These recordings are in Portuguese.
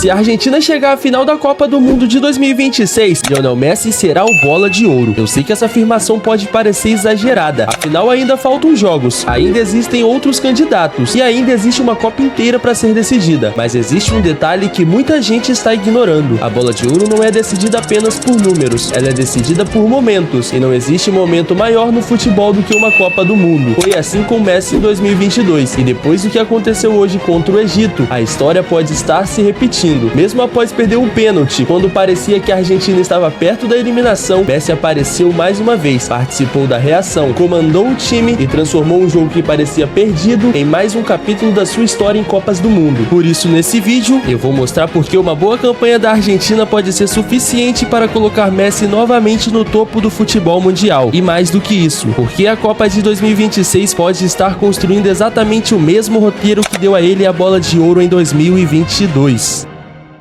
Se a Argentina chegar à final da Copa do Mundo de 2026, Lionel Messi será o Bola de Ouro. Eu sei que essa afirmação pode parecer exagerada, afinal ainda faltam jogos, ainda existem outros candidatos e ainda existe uma Copa inteira para ser decidida. Mas existe um detalhe que muita gente está ignorando: a Bola de Ouro não é decidida apenas por números, ela é decidida por momentos, e não existe momento maior no futebol do que uma Copa do Mundo. Foi assim com Messi em 2022, e depois do que aconteceu hoje contra o Egito, a história pode estar se repetindo. Mesmo após perder um pênalti, quando parecia que a Argentina estava perto da eliminação, Messi apareceu mais uma vez, participou da reação, comandou o time e transformou um jogo que parecia perdido em mais um capítulo da sua história em Copas do Mundo. Por isso, nesse vídeo, eu vou mostrar porque uma boa campanha da Argentina pode ser suficiente para colocar Messi novamente no topo do futebol mundial. E mais do que isso, porque a Copa de 2026 pode estar construindo exatamente o mesmo roteiro que deu a ele a Bola de Ouro em 2022.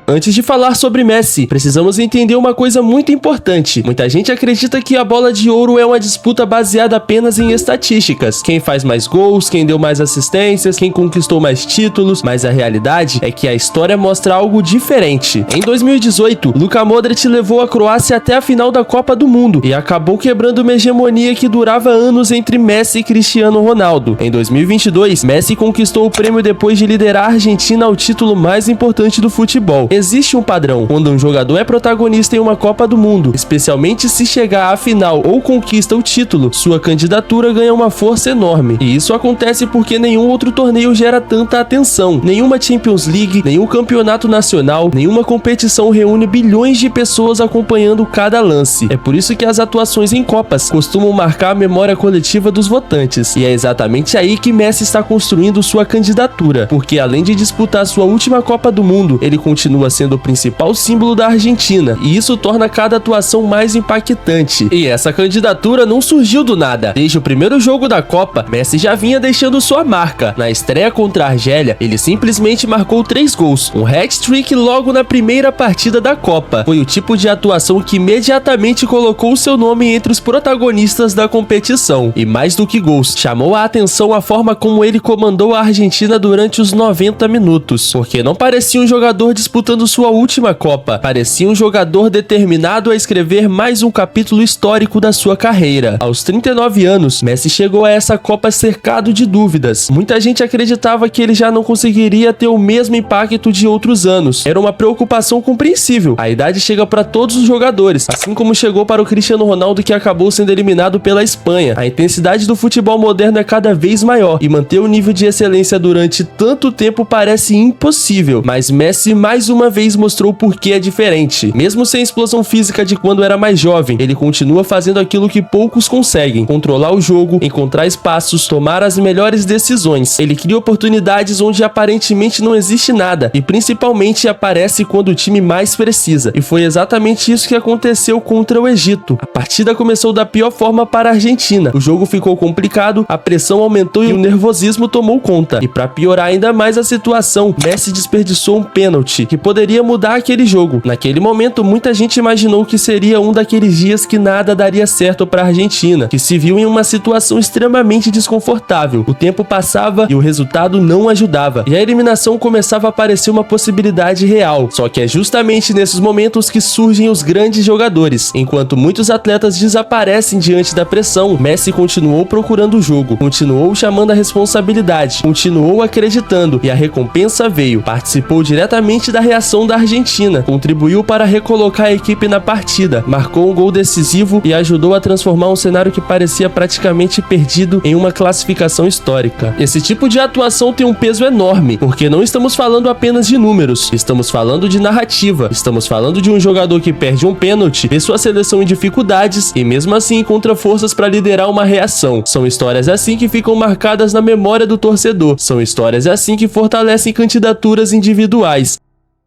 Antes de falar sobre Messi, precisamos entender uma coisa muito importante. Muita gente acredita que a Bola de Ouro é uma disputa baseada apenas em estatísticas. Quem faz mais gols, quem deu mais assistências, quem conquistou mais títulos, mas a realidade é que a história mostra algo diferente. Em 2018, Luka Modric levou a Croácia até a final da Copa do Mundo e acabou quebrando uma hegemonia que durava anos entre Messi e Cristiano Ronaldo. Em 2022, Messi conquistou o prêmio depois de liderar a Argentina ao título mais importante do futebol. Existe um padrão: quando um jogador é protagonista em uma Copa do Mundo, especialmente se chegar à final ou conquista o título, sua candidatura ganha uma força enorme. E isso acontece porque nenhum outro torneio gera tanta atenção. Nenhuma Champions League, nenhum campeonato nacional, nenhuma competição reúne bilhões de pessoas acompanhando cada lance. É por isso que as atuações em Copas costumam marcar a memória coletiva dos votantes. E é exatamente aí que Messi está construindo sua candidatura, porque além de disputar sua última Copa do Mundo, ele continua sendo o principal símbolo da Argentina, e isso torna cada atuação mais impactante. E essa candidatura não surgiu do nada. Desde o primeiro jogo da Copa, Messi já vinha deixando sua marca. Na estreia contra a Argélia, ele simplesmente marcou 3 gols, um hat-trick logo na primeira partida da Copa. Foi o tipo de atuação que imediatamente colocou seu nome entre os protagonistas da competição. E mais do que gols, chamou a atenção a forma como ele comandou a Argentina durante os 90 minutos, porque não parecia um jogador disputando sua última Copa, parecia um jogador determinado a escrever mais um capítulo histórico da sua carreira. Aos 39 anos, Messi chegou a essa Copa cercado de dúvidas. Muita gente acreditava que ele já não conseguiria ter o mesmo impacto de outros anos. Era uma preocupação compreensível. A idade chega para todos os jogadores, assim como chegou para o Cristiano Ronaldo, que acabou sendo eliminado pela Espanha. A intensidade do futebol moderno é cada vez maior e manter o nível de excelência durante tanto tempo parece impossível, mas Messi mais uma vez mostrou por que é diferente. Mesmo sem a explosão física de quando era mais jovem, ele continua fazendo aquilo que poucos conseguem: controlar o jogo, encontrar espaços, tomar as melhores decisões. Ele cria oportunidades onde aparentemente não existe nada, e principalmente aparece quando o time mais precisa. E foi exatamente isso que aconteceu contra o Egito. A partida começou da pior forma para a Argentina. O jogo ficou complicado, a pressão aumentou e o nervosismo tomou conta. E para piorar ainda mais a situação, Messi desperdiçou um pênalti que poderia mudar aquele jogo. Naquele momento, muita gente imaginou que seria um daqueles dias que nada daria certo para a Argentina, que se viu em uma situação extremamente desconfortável. O tempo passava e o resultado não ajudava, e a eliminação começava a parecer uma possibilidade real. Só que é justamente nesses momentos que surgem os grandes jogadores. Enquanto muitos atletas desaparecem diante da pressão, Messi continuou procurando o jogo, continuou chamando a responsabilidade, continuou acreditando, e a recompensa veio. Participou diretamente da reação da Argentina, contribuiu para recolocar a equipe na partida, marcou um gol decisivo e ajudou a transformar um cenário que parecia praticamente perdido em uma classificação histórica. Esse tipo de atuação tem um peso enorme, porque não estamos falando apenas de números, estamos falando de narrativa, estamos falando de um jogador que perde um pênalti, vê sua seleção em dificuldades e mesmo assim encontra forças para liderar uma reação. São histórias assim que ficam marcadas na memória do torcedor, são histórias assim que fortalecem candidaturas individuais.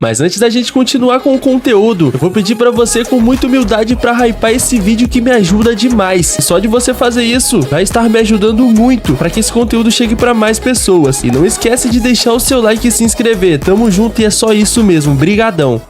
Mas antes da gente continuar com o conteúdo, eu vou pedir pra você com muita humildade pra hypar esse vídeo, que me ajuda demais. E só de você fazer isso, vai estar me ajudando muito pra que esse conteúdo chegue pra mais pessoas. E não esquece de deixar o seu like e se inscrever. Tamo junto e é só isso mesmo. Brigadão!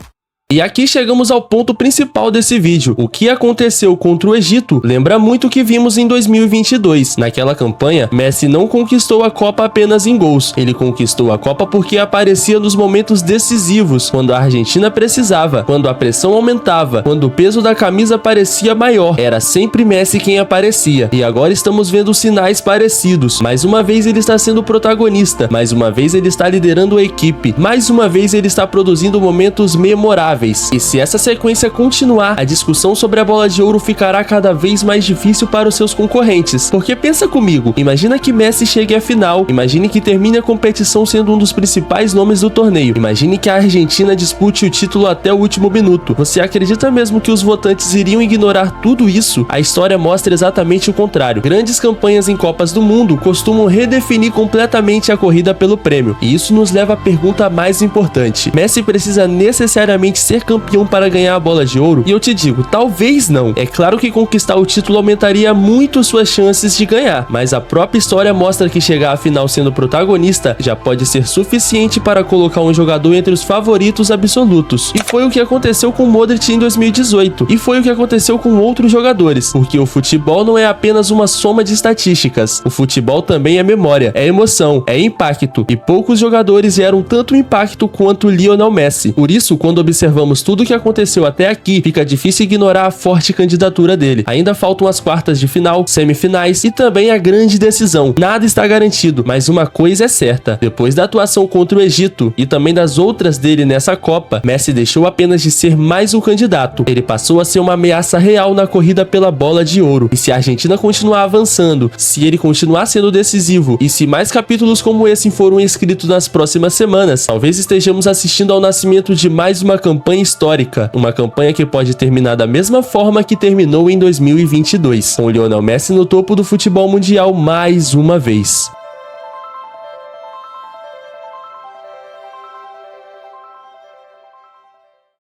E aqui chegamos ao ponto principal desse vídeo. O que aconteceu contra o Egito lembra muito o que vimos em 2022. Naquela campanha, Messi não conquistou a Copa apenas em gols. Ele conquistou a Copa porque aparecia nos momentos decisivos, quando a Argentina precisava, quando a pressão aumentava, quando o peso da camisa parecia maior. Era sempre Messi quem aparecia. E agora estamos vendo sinais parecidos. Mais uma vez ele está sendo protagonista. Mais uma vez ele está liderando a equipe. Mais uma vez ele está produzindo momentos memoráveis. E se essa sequência continuar, a discussão sobre a bola de ouro ficará cada vez mais difícil para os seus concorrentes. Porque pensa comigo, imagina que Messi chegue à final, imagine que termine a competição sendo um dos principais nomes do torneio, imagine que a Argentina dispute o título até o último minuto. Você acredita mesmo que os votantes iriam ignorar tudo isso? A história mostra exatamente o contrário. Grandes campanhas em Copas do Mundo costumam redefinir completamente a corrida pelo prêmio. E isso nos leva à pergunta mais importante. Messi precisa necessariamente ser campeão para ganhar a bola de ouro? E eu te digo, talvez não. É claro que conquistar o título aumentaria muito suas chances de ganhar, mas a própria história mostra que chegar à final sendo protagonista já pode ser suficiente para colocar um jogador entre os favoritos absolutos. E foi o que aconteceu com Modric em 2018. E foi o que aconteceu com outros jogadores. Porque o futebol não é apenas uma soma de estatísticas. O futebol também é memória, é emoção, é impacto. E poucos jogadores geram tanto impacto quanto Lionel Messi. Por isso, quando observamos tudo o que aconteceu até aqui, fica difícil ignorar a forte candidatura dele. Ainda faltam as quartas de final, semifinais e também a grande decisão. Nada está garantido, mas uma coisa é certa. Depois da atuação contra o Egito e também das outras dele nessa Copa, Messi deixou apenas de ser mais um candidato. Ele passou a ser uma ameaça real na corrida pela bola de ouro. E se a Argentina continuar avançando, se ele continuar sendo decisivo e se mais capítulos como esse foram escritos nas próximas semanas, talvez estejamos assistindo ao nascimento de mais uma campanha histórica. Uma campanha que pode terminar da mesma forma que terminou em 2022, com o Lionel Messi no topo do futebol mundial mais uma vez.